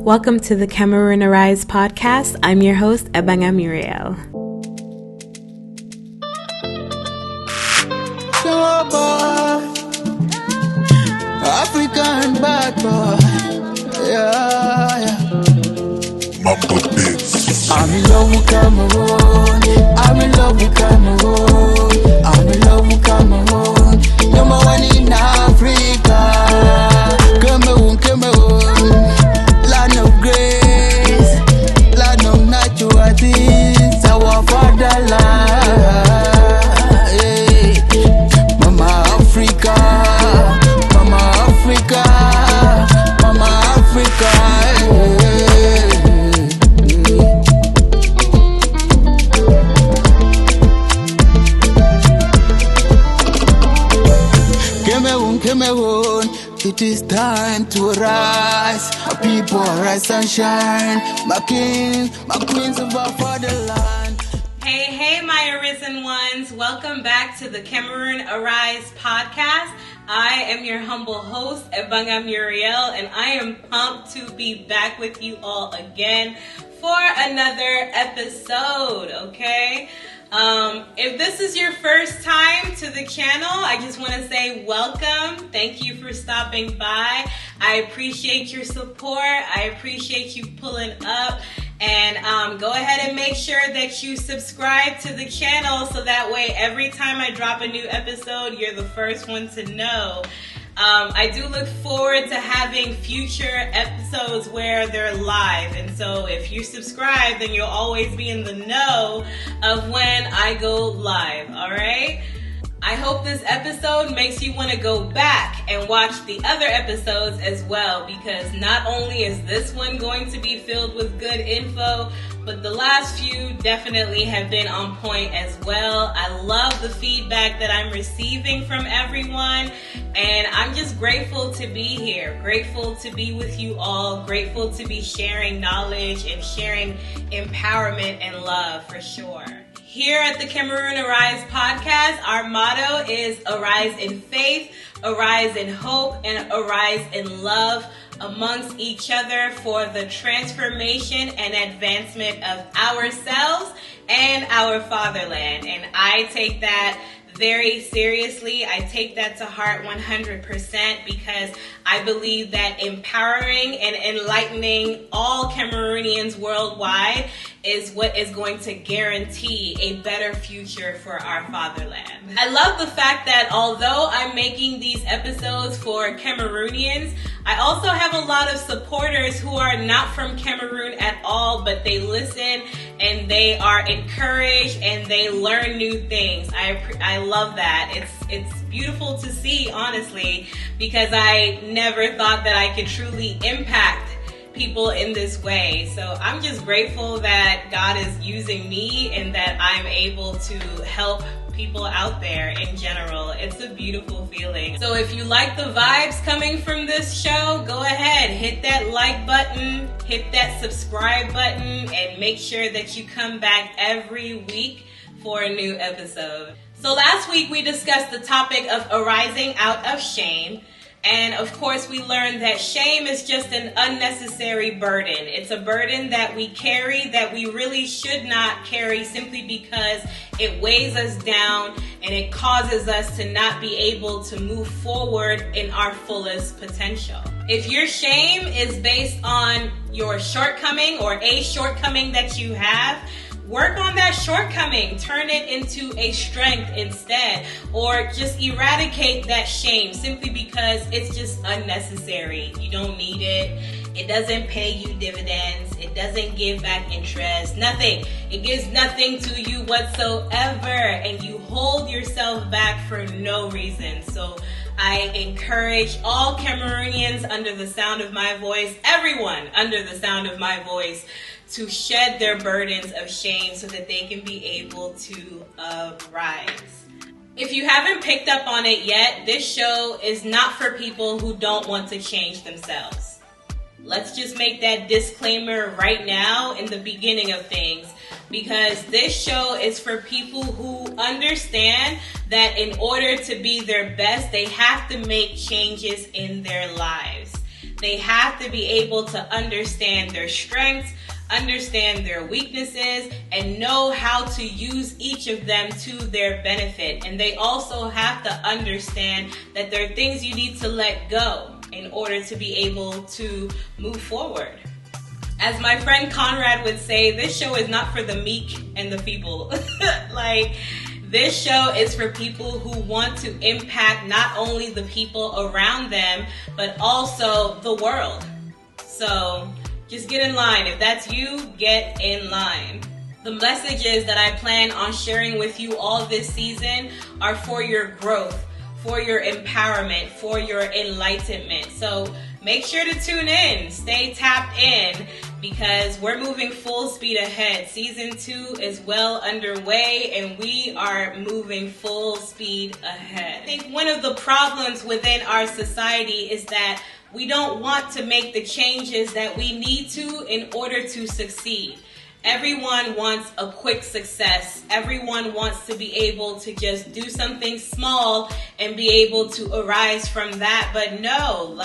Welcome to the Cameroon Arise Podcast. I'm your host, Ebanga Muriel. African bad boy, yeah. I'm in love with Cameroon. I'm in love with Cameroon. I'm in love with Cameroon. Number one in Africa. Cameroon, Cameroon. Land of grace, land of natural things. Our fatherland. Hey. Mama Africa, Mama Africa, Mama Africa. Hey. Cameroon, it is time to rise. My people rise and shine. My king, my queens of our fatherland. Hey, my arisen ones. Welcome back to the Cameroon Arise Podcast. I am your humble host, Ebanga Muriel, and I am pumped to be back with you all again for another episode, okay? If this is your first time to the channel, I just want to say welcome. Thank you for stopping by. I appreciate your support. I appreciate you pulling up. And go ahead and make sure that you subscribe to the channel so that way every time I drop a new episode, you're the first one to know. I do look forward to having future episodes where they're live. And so if you subscribe, then you'll always be in the know of when I go live, all right? I hope this episode makes you want to go back and watch the other episodes as well, because not only is this one going to be filled with good info, but the last few definitely have been on point as well. I love the feedback that I'm receiving from everyone, and I'm just grateful to be here, grateful to be with you all, grateful to be sharing knowledge and sharing empowerment and love for sure. Here at the Cameroon Arise Podcast, our motto is arise in faith, arise in hope, and arise in love amongst each other for the transformation and advancement of ourselves and our fatherland. And I take that very seriously. I take that to heart 100% because I believe that empowering and enlightening all Cameroonians worldwide is what is going to guarantee a better future for our fatherland. I love the fact that although I'm making these episodes for Cameroonians, I also have a lot of supporters who are not from Cameroon at all, but they listen and they are encouraged and they learn new things. I love that. It's beautiful to see, honestly, because I never thought that I could truly impact people in this way. So I'm just grateful that God is using me and that I'm able to help people out there in general. It's a beautiful feeling. So if you like the vibes coming from this show, go ahead, hit that like button, hit that subscribe button, and make sure that you come back every week for a new episode. So last week we discussed the topic of arising out of shame. And of course, we learned that shame is just an unnecessary burden. It's a burden that we carry that we really should not carry simply because it weighs us down and it causes us to not be able to move forward in our fullest potential. If your shame is based on your shortcoming or a shortcoming that you have, work on that shortcoming, turn it into a strength instead, or just eradicate that shame simply because it's just unnecessary. You don't need it. It doesn't pay you dividends. It doesn't give back interest. Nothing. It gives nothing to you whatsoever, and you hold yourself back for no reason. So I encourage all Cameroonians under the sound of my voice, everyone under the sound of my voice, to shed their burdens of shame so that they can be able to arise. If you haven't picked up on it yet, this show is not for people who don't want to change themselves. Let's just make that disclaimer right now in the beginning of things, because this show is for people who understand that in order to be their best, they have to make changes in their lives. They have to be able to understand their strengths, understand their weaknesses, and know how to use each of them to their benefit. And they also have to understand that there are things you need to let go in order to be able to move forward. As my friend Conrad would say, this show is not for the meek and the feeble. This show is for people who want to impact not only the people around them, but also the world. So just get in line. If that's you, get in line. The messages that I plan on sharing with you all this season are for your growth, for your empowerment, for your enlightenment. So make sure to tune in, stay tapped in, because we're moving full speed ahead. Season 2 is well underway and we are moving full speed ahead. I think one of the problems within our society is that we don't want to make the changes that we need to in order to succeed. Everyone wants a quick success. Everyone wants to be able to just do something small and be able to arise from that. But no,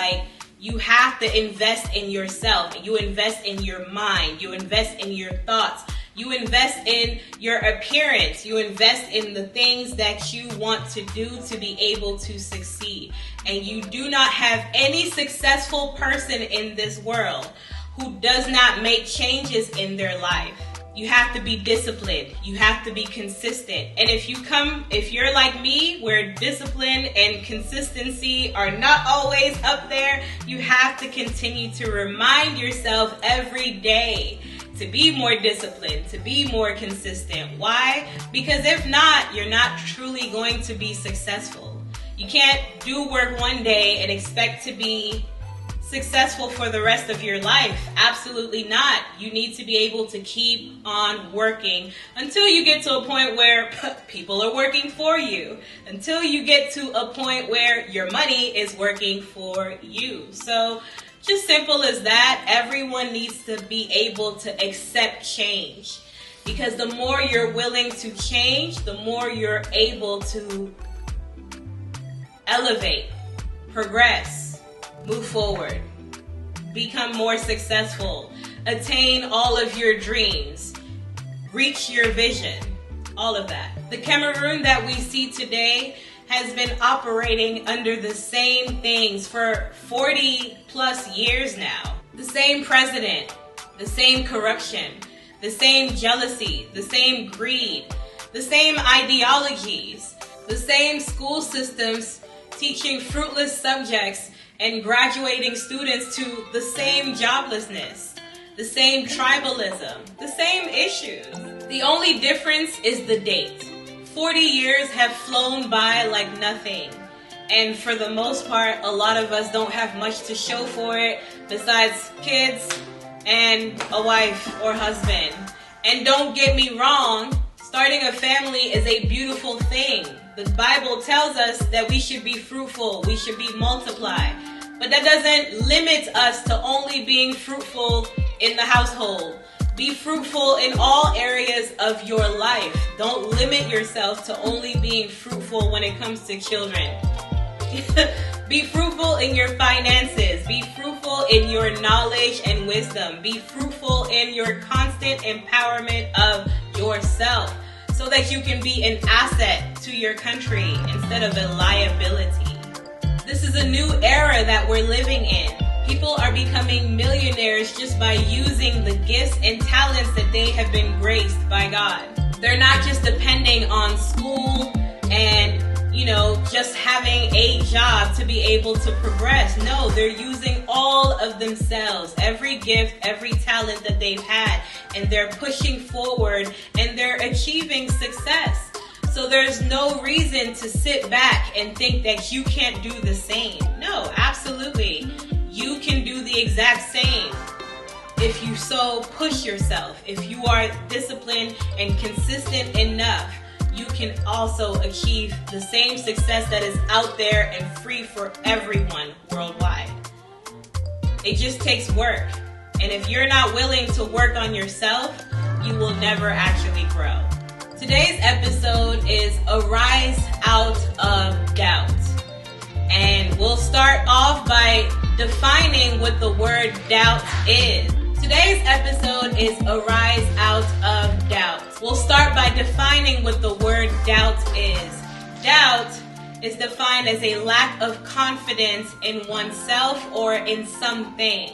you have to invest in yourself. You invest in your mind. You invest in your thoughts. You invest in your appearance. You invest in the things that you want to do to be able to succeed. And you do not have any successful person in this world who does not make changes in their life. You have to be disciplined. You have to be consistent. And if you're like me, where discipline and consistency are not always up there, you have to continue to remind yourself every day to be more disciplined, to be more consistent. Why? Because if not, you're not truly going to be successful. You can't do work one day and expect to be successful for the rest of your life. Absolutely not. You need to be able to keep on working until you get to a point where people are working for you, until you get to a point where your money is working for you. So just simple as that. Everyone needs to be able to accept change, because the more you're willing to change, the more you're able to elevate, progress, move forward, become more successful, attain all of your dreams, reach your vision, all of that. The Cameroon that we see today has been operating under the same things for 40 plus years now. The same president, the same corruption, the same jealousy, the same greed, the same ideologies, the same school systems teaching fruitless subjects and graduating students to the same joblessness, the same tribalism, the same issues. The only difference is the date. 40 years have flown by like nothing. And for the most part, a lot of us don't have much to show for it besides kids and a wife or husband. And don't get me wrong, starting a family is a beautiful thing. The Bible tells us that we should be fruitful, we should be multiply. But that doesn't limit us to only being fruitful in the household. Be fruitful in all areas of your life. Don't limit yourself to only being fruitful when it comes to children. Be fruitful in your finances. Be fruitful in your knowledge and wisdom. Be fruitful in your constant empowerment of yourself, so that you can be an asset to your country instead of a liability. This is a new era that we're living in. People are becoming millionaires just by using the gifts and talents that they have been graced by God. They're not just depending on school and, just having a job to be able to progress. No, they're using all of themselves, every gift, every talent that they've had, and they're pushing forward and they're achieving success. So there's no reason to sit back and think that you can't do the same. No, absolutely. You can do the exact same if you so push yourself. If you are disciplined and consistent enough, you can also achieve the same success that is out there and free for everyone worldwide. It just takes work. And if you're not willing to work on yourself, you will never actually grow. Today's episode is Arise Out of Doubt. And we'll start off by defining what the word doubt is. Today's episode is Arise Out of Doubt. We'll start by defining what the word doubt is. Doubt is defined as a lack of confidence in oneself or in something.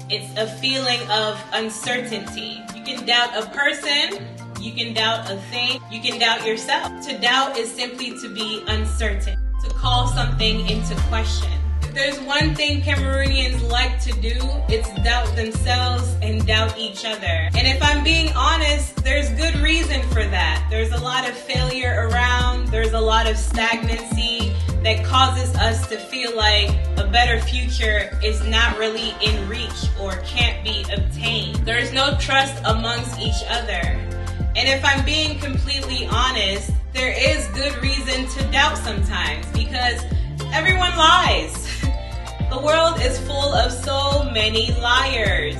It's a feeling of uncertainty. You can doubt a person, you can doubt a thing, you can doubt yourself. To doubt is simply to be uncertain, to call something into question. If there's one thing Cameroonians like to do, it's doubt themselves and doubt each other. And if I'm being honest, there's good reason for that. There's a lot of failure around, there's a lot of stagnancy that causes us to feel like a better future is not really in reach or can't be obtained. There's no trust amongst each other. And if I'm being completely honest, there is good reason to doubt sometimes because everyone lies. The world is full of so many liars.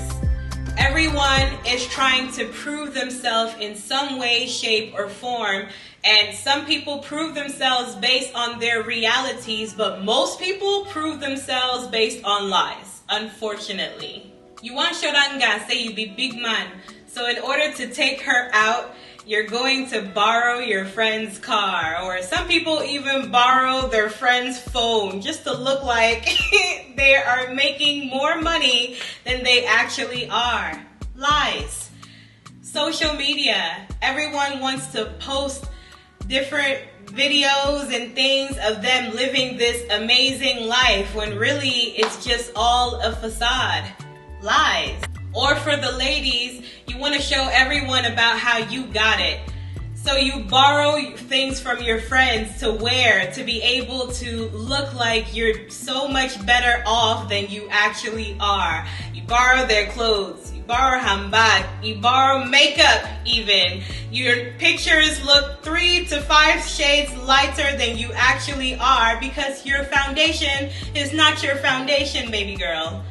Everyone is trying to prove themselves in some way, shape, or form. And some people prove themselves based on their realities, but most people prove themselves based on lies, unfortunately. You want Shoranga, say you be big man. So in order to take her out, you're going to borrow your friend's car, or some people even borrow their friend's phone just to look like they are making more money than they actually are. Lies. Social media. Everyone wants to post different videos and things of them living this amazing life when really it's just all a facade. Lies. Or for the ladies, you want to show everyone about how you got it. So you borrow things from your friends to wear to be able to look like you're so much better off than you actually are. You borrow their clothes, you borrow handbag, you borrow makeup even. Your pictures look 3 to 5 shades lighter than you actually are because your foundation is not your foundation, baby girl.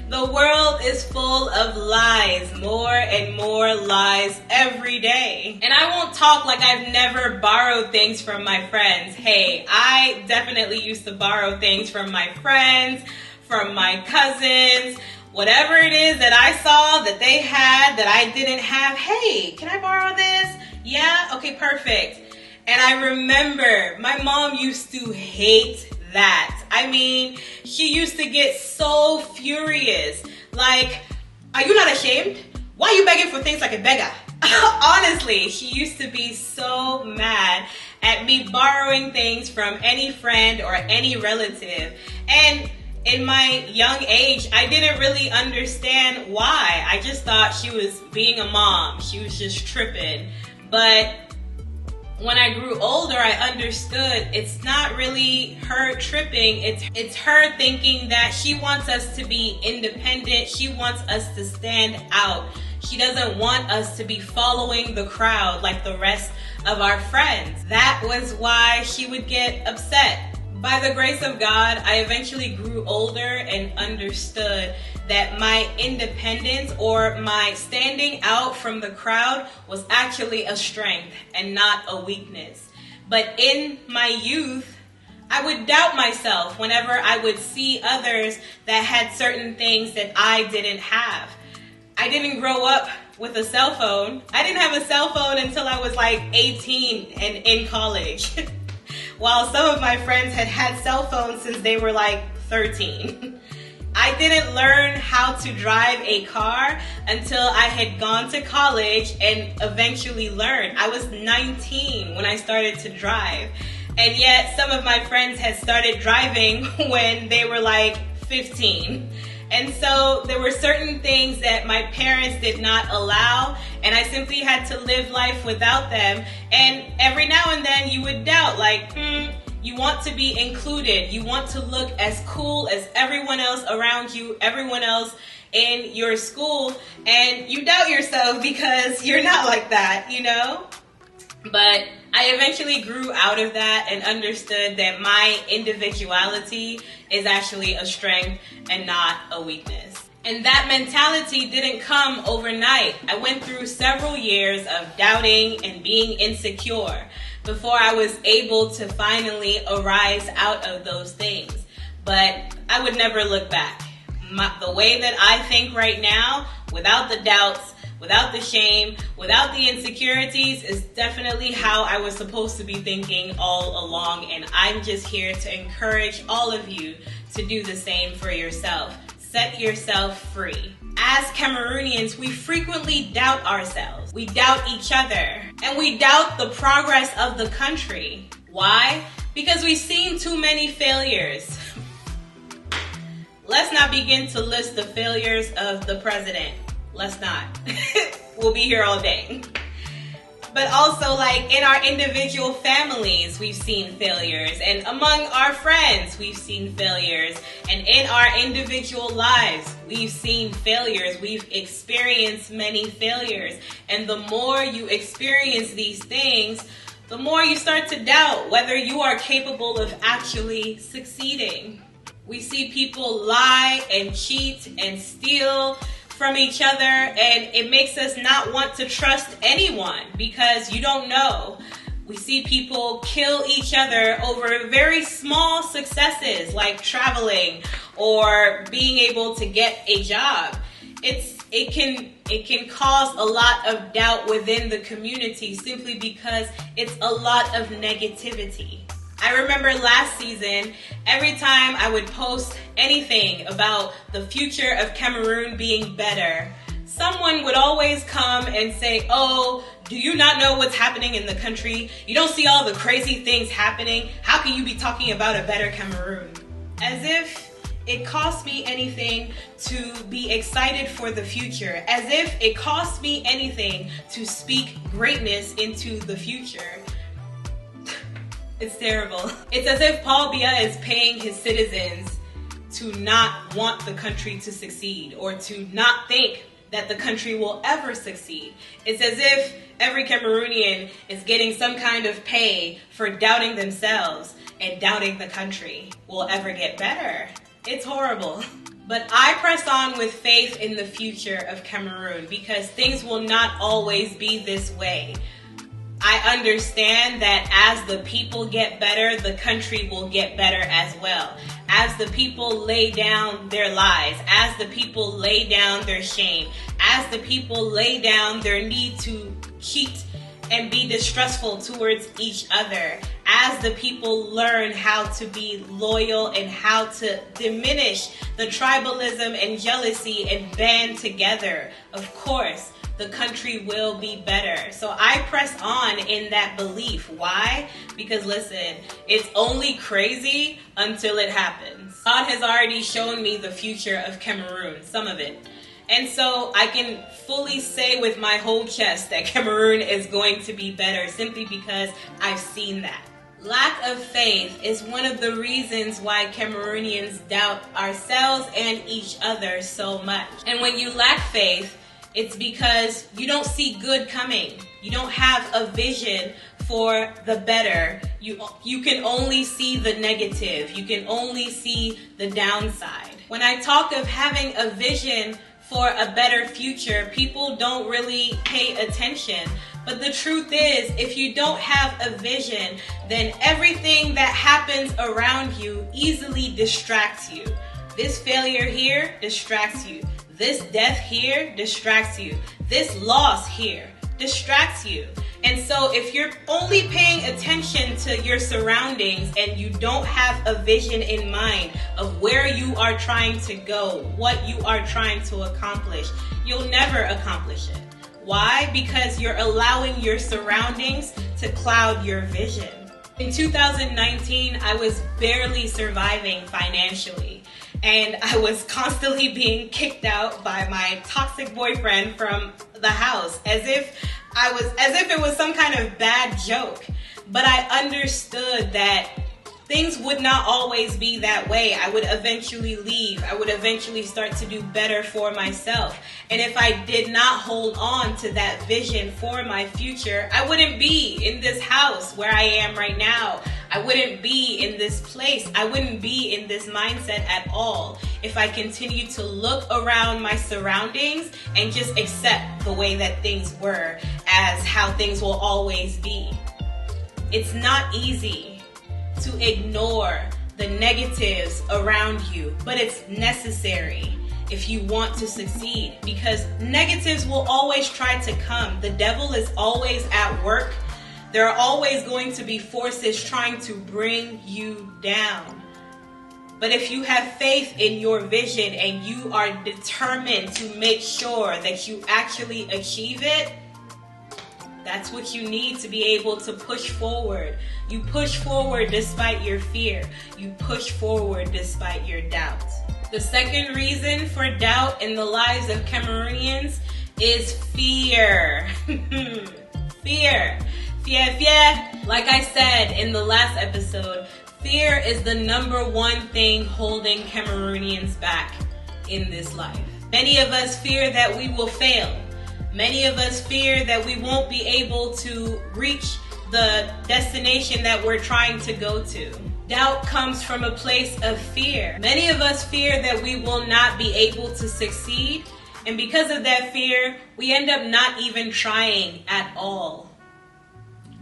The world is full of lies, more and more lies every day. And I won't talk like I've never borrowed things from my friends. Hey, I definitely used to borrow things from my friends, from my cousins, whatever it is that I saw that they had that I didn't have. Hey, can I borrow this? Yeah? Okay, perfect. And I remember my mom used to hate that. I mean, she used to get so furious. Like, are you not ashamed? Why are you begging for things like a beggar? Honestly, she used to be so mad at me borrowing things from any friend or any relative. And in my young age, I didn't really understand why. I just thought she was being a mom. She was just tripping. But when I grew older, I understood it's not really her tripping. It's her thinking that she wants us to be independent. She wants us to stand out. She doesn't want us to be following the crowd like the rest of our friends. That was why she would get upset. By the grace of God, I eventually grew older and understood that my independence or my standing out from the crowd was actually a strength and not a weakness. But in my youth, I would doubt myself whenever I would see others that had certain things that I didn't have. I didn't grow up with a cell phone. I didn't have a cell phone until I was like 18 and in college. While some of my friends had had cell phones since they were like 13. I didn't learn how to drive a car until I had gone to college and eventually learned. I was 19 when I started to drive. And yet some of my friends had started driving when they were like 15. And so there were certain things that my parents did not allow, and I simply had to live life without them. And every now and then you would doubt, like, you want to be included. You want to look as cool as everyone else around you, everyone else in your school, and you doubt yourself because you're not like that, you know? But I eventually grew out of that and understood that my individuality is actually a strength and not a weakness. And that mentality didn't come overnight. I went through several years of doubting and being insecure before I was able to finally arise out of those things. But I would never look back. The way that I think right now, without the doubts, without the shame, without the insecurities, is definitely how I was supposed to be thinking all along. And I'm just here to encourage all of you to do the same for yourself. Set yourself free. As Cameroonians, we frequently doubt ourselves. We doubt each other. And we doubt the progress of the country. Why? Because we've seen too many failures. Let's not begin to list the failures of the president. Let's not. We'll be here all day. But also, like, in our individual families, we've seen failures. And among our friends, we've seen failures. And in our individual lives, we've seen failures. We've experienced many failures. And the more you experience these things, the more you start to doubt whether you are capable of actually succeeding. We see people lie and cheat and steal from each other, and it makes us not want to trust anyone because you don't know. We see people kill each other over very small successes like traveling or being able to get a job. It can cause a lot of doubt within the community simply because it's a lot of negativity. I remember last season, every time I would post anything about the future of Cameroon being better, someone would always come and say, "Oh, do you not know what's happening in the country? You don't see all the crazy things happening? How can you be talking about a better Cameroon?" As if it cost me anything to be excited for the future. As if it cost me anything to speak greatness into the future. It's terrible. It's as if Paul Biya is paying his citizens to not want the country to succeed or to not think that the country will ever succeed. It's as if every Cameroonian is getting some kind of pay for doubting themselves and doubting the country will ever get better. It's horrible. But I press on with faith in the future of Cameroon because things will not always be this way. I understand that as the people get better, the country will get better as well. As the people lay down their lies, as the people lay down their shame, as the people lay down their need to cheat and be distrustful towards each other, as the people learn how to be loyal and how to diminish the tribalism and jealousy and band together, of course, the country will be better. So I press on in that belief. Why? Because listen, it's only crazy until it happens. God has already shown me the future of Cameroon, some of it. And so I can fully say with my whole chest that Cameroon is going to be better simply because I've seen that. Lack of faith is one of the reasons why Cameroonians doubt ourselves and each other so much. And when you lack faith, it's because you don't see good coming. You don't have a vision for the better. You can only see the negative. You can only see the downside. When I talk of having a vision for a better future, people don't really pay attention. But the truth is, if you don't have a vision, then everything that happens around you easily distracts you. This failure here distracts you. This death here distracts you. This loss here distracts you. And so if you're only paying attention to your surroundings and you don't have a vision in mind of where you are trying to go, what you are trying to accomplish, you'll never accomplish it. Why? Because you're allowing your surroundings to cloud your vision. In 2019, I was barely surviving financially. And I was constantly being kicked out by my toxic boyfriend from the house, as if it was some kind of bad joke. But I understood that things would not always be that way. I would eventually leave. I would eventually start to do better for myself. And if I did not hold on to that vision for my future, I wouldn't be in this house where I am right now. I wouldn't be in this place. I wouldn't be in this mindset at all if I continue to look around my surroundings and just accept the way that things were as how things will always be. It's not easy to ignore the negatives around you, but it's necessary if you want to succeed, because negatives will always try to come. The devil is always at work. There are always going to be forces trying to bring you down. But if you have faith in your vision and you are determined to make sure that you actually achieve it, that's what you need to be able to push forward. You push forward despite your fear. You push forward despite your doubt. The second reason for doubt in the lives of Cameroonians is fear. Fear. Fear. Like I said in the last episode, fear is the number one thing holding Cameroonians back in this life. Many of us fear that we will fail. Many of us fear that we won't be able to reach the destination that we're trying to go to. Doubt comes from a place of fear. Many of us fear that we will not be able to succeed, and because of that fear, we end up not even trying at all.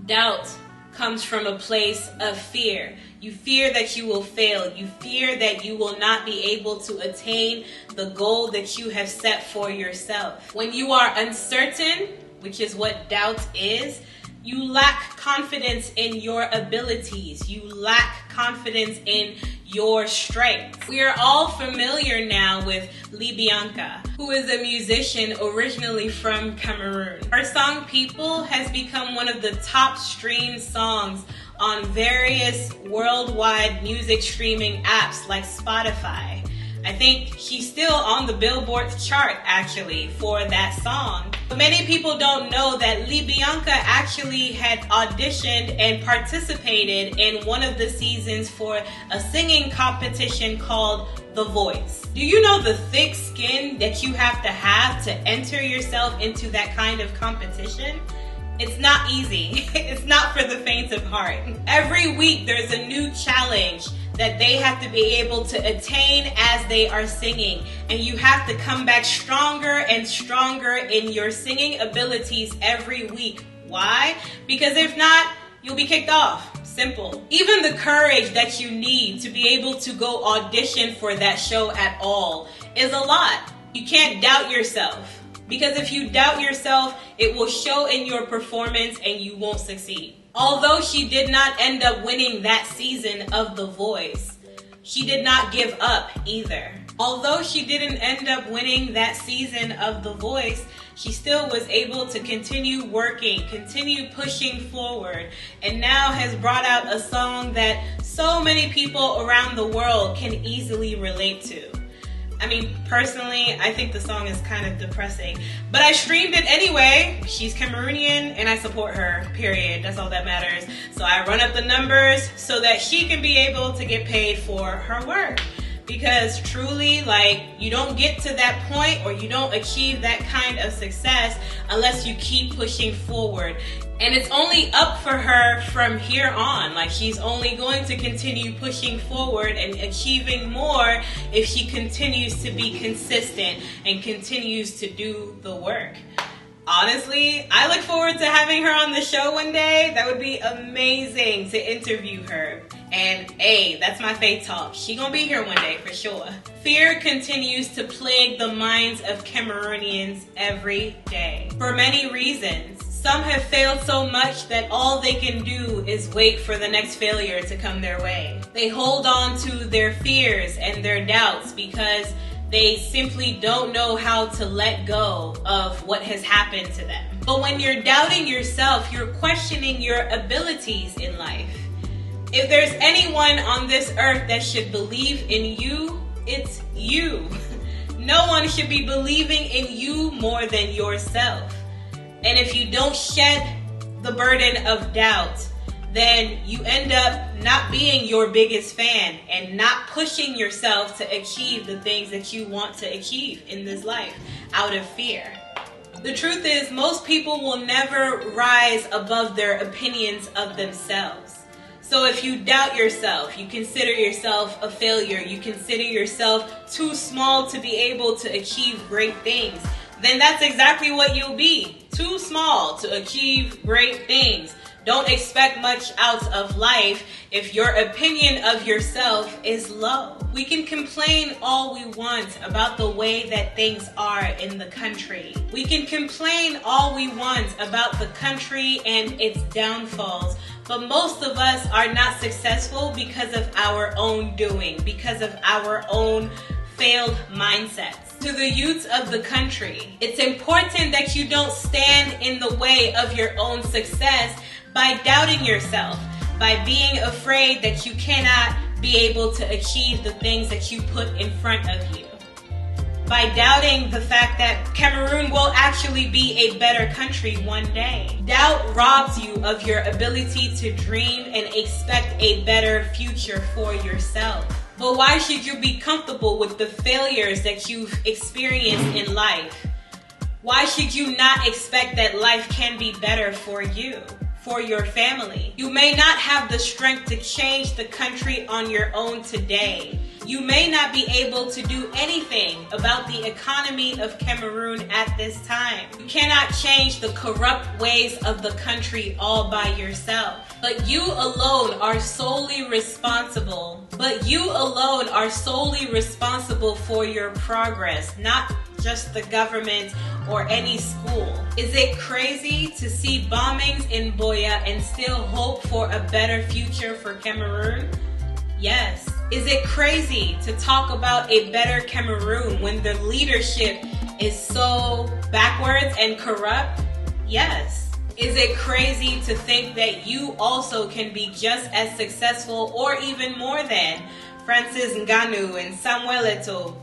Doubt comes from a place of fear. You fear that you will fail. You fear that you will not be able to attain the goal that you have set for yourself. When you are uncertain, which is what doubt is, you lack confidence in your abilities. You lack confidence in your strength. We are all familiar now with Libianca, who is a musician originally from Cameroon. Her song People has become one of the top streamed songs on various worldwide music streaming apps like Spotify. I think she's still on the Billboard chart actually for that song. But many people don't know that Libianca actually had auditioned and participated in one of the seasons for a singing competition called The Voice. Do you know the thick skin that you have to enter yourself into that kind of competition? It's not easy. It's not for the faint of heart. Every week there's a new challenge that they have to be able to attain as they are singing. And you have to come back stronger and stronger in your singing abilities every week. Why? Because if not, you'll be kicked off. Simple. Even the courage that you need to be able to go audition for that show at all is a lot. You can't doubt yourself. Because if you doubt yourself, it will show in your performance and you won't succeed. Although she did not end up winning that season of The Voice, she did not give up either. Although she didn't end up winning that season of The Voice, she still was able to continue working, continue pushing forward, and now has brought out a song that so many people around the world can easily relate to. I mean, personally, I think the song is kind of depressing, but I streamed it anyway. She's Cameroonian and I support her, period. That's all that matters. So I run up the numbers so that she can be able to get paid for her work. Because truly, you don't get to that point or you don't achieve that kind of success unless you keep pushing forward. And it's only up for her from here on. She's only going to continue pushing forward and achieving more if she continues to be consistent and continues to do the work. Honestly, I look forward to having her on the show one day. That would be amazing to interview her. And hey, that's my faith talk. She gonna be here one day for sure. Fear continues to plague the minds of Cameroonians every day for many reasons. Some have failed so much that all they can do is wait for the next failure to come their way. They hold on to their fears and their doubts because they simply don't know how to let go of what has happened to them. But when you're doubting yourself, you're questioning your abilities in life. If there's anyone on this earth that should believe in you, it's you. No one should be believing in you more than yourself. And if you don't shed the burden of doubt, then you end up not being your biggest fan and not pushing yourself to achieve the things that you want to achieve in this life out of fear. The truth is, most people will never rise above their opinions of themselves. So if you doubt yourself, you consider yourself a failure, you consider yourself too small to be able to achieve great things, then that's exactly what you'll be. Too small to achieve great things. Don't expect much out of life if your opinion of yourself is low. We can complain all we want about the way that things are in the country. We can complain all we want about the country and its downfalls, but most of us are not successful because of our own doing, because of our own failed mindsets. To the youth of the country, it's important that you don't stand in the way of your own success by doubting yourself, by being afraid that you cannot be able to achieve the things that you put in front of you, by doubting the fact that Cameroon will actually be a better country one day. Doubt robs you of your ability to dream and expect a better future for yourself. But why should you be comfortable with the failures that you've experienced in life? Why should you not expect that life can be better for you, for your family? You may not have the strength to change the country on your own today. You may not be able to do anything about the economy of Cameroon at this time. You cannot change the corrupt ways of the country all by yourself. But you alone are solely responsible. For your progress, not just the government or any school. Is it crazy to see bombings in Boya and still hope for a better future for Cameroon? Yes. Is it crazy to talk about a better Cameroon when the leadership is so backwards and corrupt? Yes. Is it crazy to think that you also can be just as successful or even more than Francis Ngannou and Samuel Eto'o?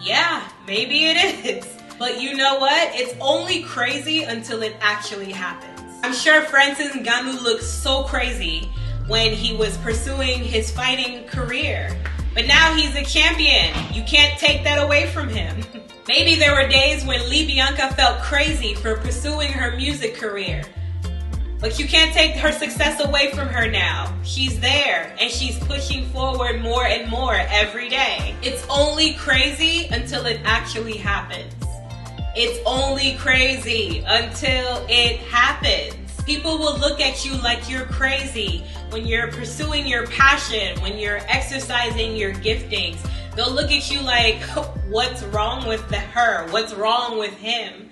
Yeah, maybe it is. But you know what? It's only crazy until it actually happens. I'm sure Francis Ngannou looked so crazy when he was pursuing his fighting career. But now he's a champion. You can't take that away from him. Maybe there were days when Lee Bianca felt crazy for pursuing her music career. But you can't take her success away from her now. She's there and she's pushing forward more and more every day. It's only crazy until it actually happens. It's only crazy until it happens. People will look at you like you're crazy when you're pursuing your passion, when you're exercising your giftings. They'll look at you like, what's wrong with her? What's wrong with him?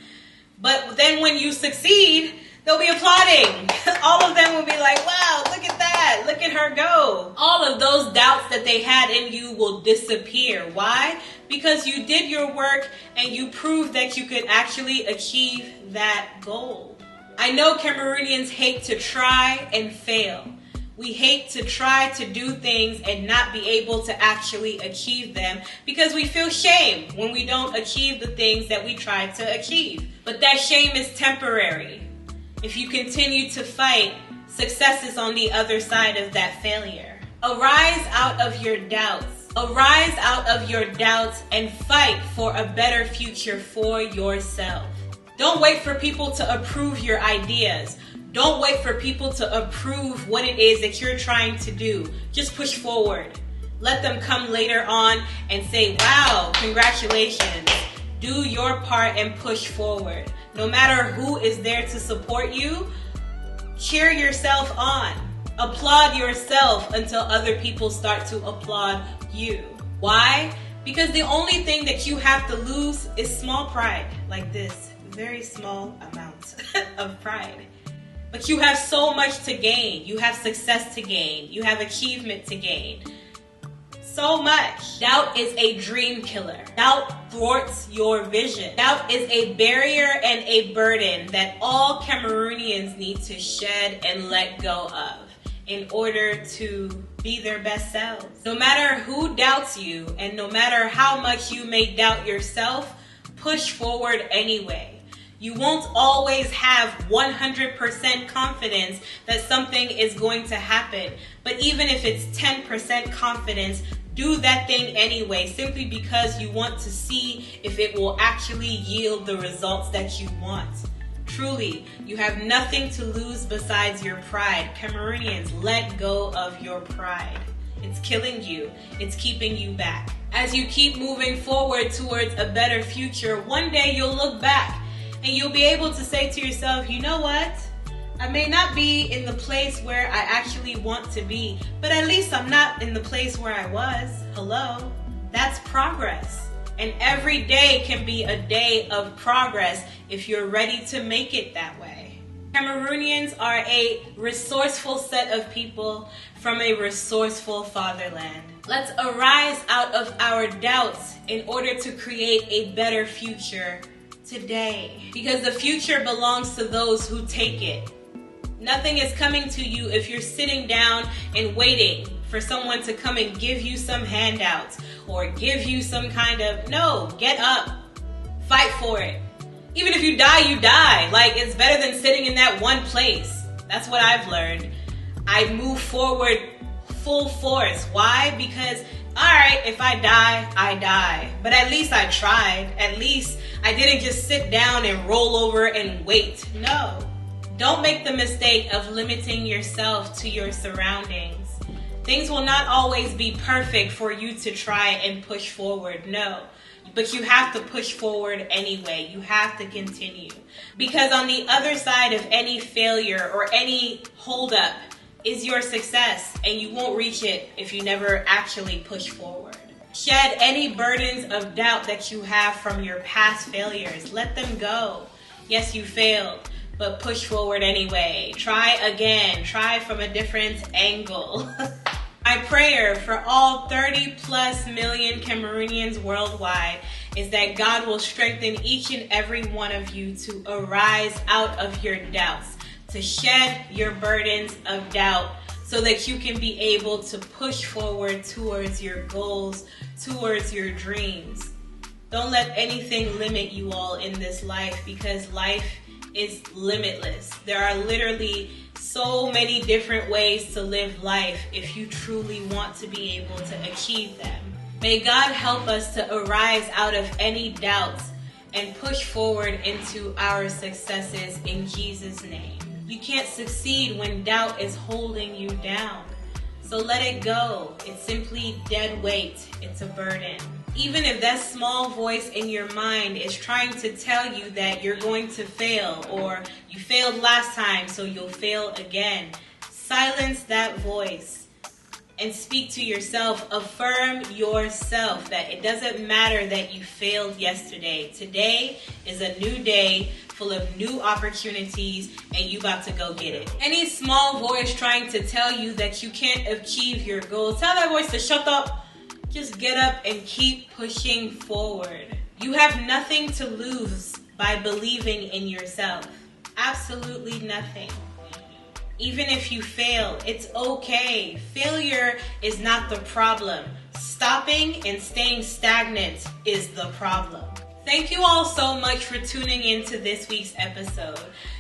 But then when you succeed, they'll be applauding. All of them will be like, wow, look at that. Look at her go. All of those doubts that they had in you will disappear. Why? Because you did your work and you proved that you could actually achieve that goal. I know Cameroonians hate to try and fail. We hate to try to do things and not be able to actually achieve them because we feel shame when we don't achieve the things that we try to achieve. But that shame is temporary. If you continue to fight, success is on the other side of that failure. Arise out of your doubts. Arise out of your doubts and fight for a better future for yourself. Don't wait for people to approve your ideas. Don't wait for people to approve what it is that you're trying to do. Just push forward. Let them come later on and say, wow, congratulations. Do your part and push forward. No matter who is there to support you, cheer yourself on. Applaud yourself until other people start to applaud you. Why? Because the only thing that you have to lose is small pride, like this. Very small amount of pride. But you have so much to gain. You have success to gain. You have achievement to gain. So much. Doubt is a dream killer. Doubt thwarts your vision. Doubt is a barrier and a burden that all Cameroonians need to shed and let go of in order to be their best selves. No matter who doubts you and no matter how much you may doubt yourself, push forward anyway. You won't always have 100% confidence that something is going to happen. But even if it's 10% confidence, do that thing anyway, simply because you want to see if it will actually yield the results that you want. Truly, you have nothing to lose besides your pride. Cameroonians, let go of your pride. It's killing you. It's keeping you back. As you keep moving forward towards a better future, one day you'll look back and you'll be able to say to yourself, you know what? I may not be in the place where I actually want to be, but at least I'm not in the place where I was. Hello? That's progress. And every day can be a day of progress if you're ready to make it that way. Cameroonians are a resourceful set of people from a resourceful fatherland. Let's arise out of our doubts in order to create a better future today. Because the future belongs to those who take it. Nothing is coming to you if you're sitting down and waiting for someone to come and give you some handouts or give you some kind of, no, get up, fight for it. Even if you die, you die. Like, it's better than sitting in that one place. That's what I've learned. I move forward full force. Why? Because, all right, if I die, I die. But at least I tried. At least I didn't just sit down and roll over and wait. No. Don't make the mistake of limiting yourself to your surroundings. Things will not always be perfect for you to try and push forward. No. But you have to push forward anyway. You have to continue. Because on the other side of any failure or any holdup is your success, and you won't reach it if you never actually push forward. Shed any burdens of doubt that you have from your past failures. Let them go. Yes, you failed, but push forward anyway. Try again. Try from a different angle. My prayer for all 30 plus million Cameroonians worldwide is that God will strengthen each and every one of you to arise out of your doubts, to shed your burdens of doubt so that you can be able to push forward towards your goals, towards your dreams. Don't let anything limit you all in this life, because life is limitless. There are literally so many different ways to live life if you truly want to be able to achieve them. May God help us to arise out of any doubts and push forward into our successes in Jesus' name. You can't succeed when doubt is holding you down. So let it go. It's simply dead weight. It's a burden. Even if that small voice in your mind is trying to tell you that you're going to fail, or you failed last time so you'll fail again, silence that voice and speak to yourself. Affirm yourself that it doesn't matter that you failed yesterday. Today is a new day full of new opportunities, and you about to go get it. Any small voice trying to tell you that you can't achieve your goals, tell that voice to shut up. Just get up and keep pushing forward. You have nothing to lose by believing in yourself. Absolutely nothing. Even if you fail, it's okay. Failure is not the problem. Stopping and staying stagnant is the problem. Thank you all so much for tuning into this week's episode.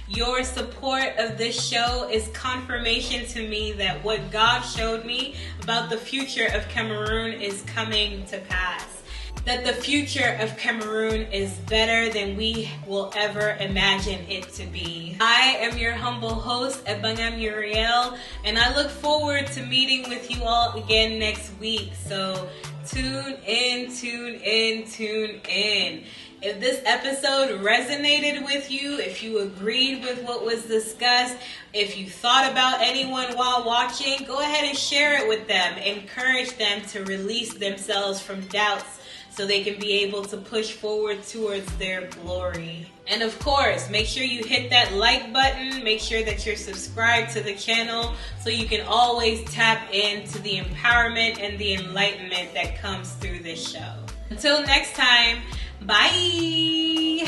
Your support of this show is confirmation to me that what God showed me about the future of Cameroon is coming to pass. That the future of Cameroon is better than we will ever imagine it to be. I am your humble host, Ebanga Muriel, and I look forward to meeting with you all again next week. So tune in, tune in, tune in. If this episode resonated with you, if you agreed with what was discussed, if you thought about anyone while watching, go ahead and share it with them. Encourage them to release themselves from doubts so they can be able to push forward towards their glory. And of course, make sure you hit that like button. Make sure that you're subscribed to the channel so you can always tap into the empowerment and the enlightenment that comes through this show. Until next time, bye!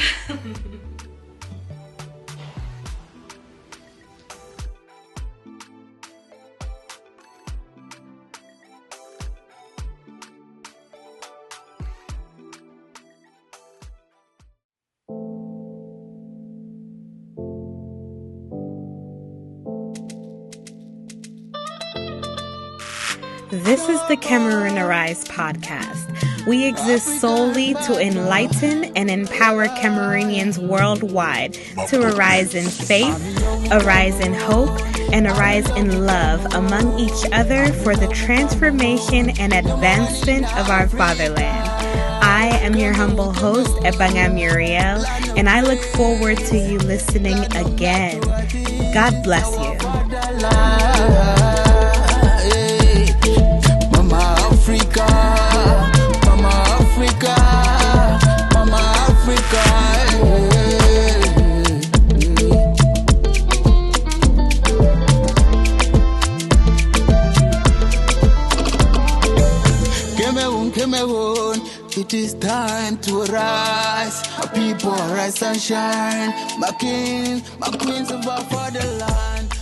This is the Cameroon Arise Podcast. We exist solely to enlighten and empower Cameroonians worldwide to arise in faith, arise in hope, and arise in love among each other for the transformation and advancement of our fatherland. I am your humble host, Ebanga Muriel, and I look forward to you listening again. God bless you. Mama Africa, Mama Africa, Mama Africa. Cameroon, it is time to arise. My people arise and shine. My king, my queens of our fatherland.